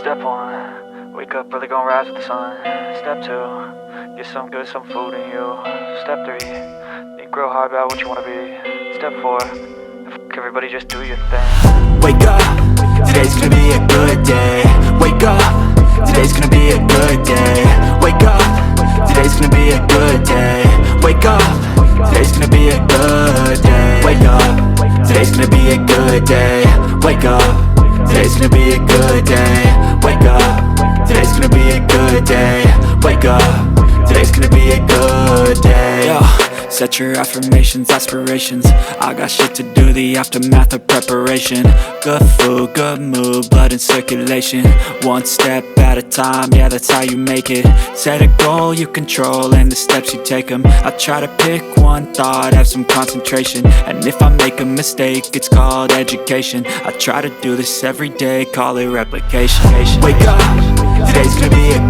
Step 1, wake up early, gonna rise with the sun. Step 2, get some good, some food in you. Step 3, think real hard about what you wanna be. Step 4, fuck everybody, just do your thing. Wake up, today's gonna be a good day. Wake up, today's gonna be a good day. Wake up, today's gonna be a good day. Wake up, today's gonna be a good day. Wake up, today's gonna be a good day. Wake up, today's gonna be a good day. Wake up, today's gonna be a good day. Wake up, today's gonna be a good day. Yo, set your affirmations, aspirations. I got shit to do, the aftermath of preparation. Good food, good mood, blood in circulation. One step at a time, yeah, that's how you make it. Set a goal you control and the steps you take them. I try to pick one thought, have some concentration. And if I make a mistake, it's called education. I try to do this every day, call it replication. Wake up, today's gonna be a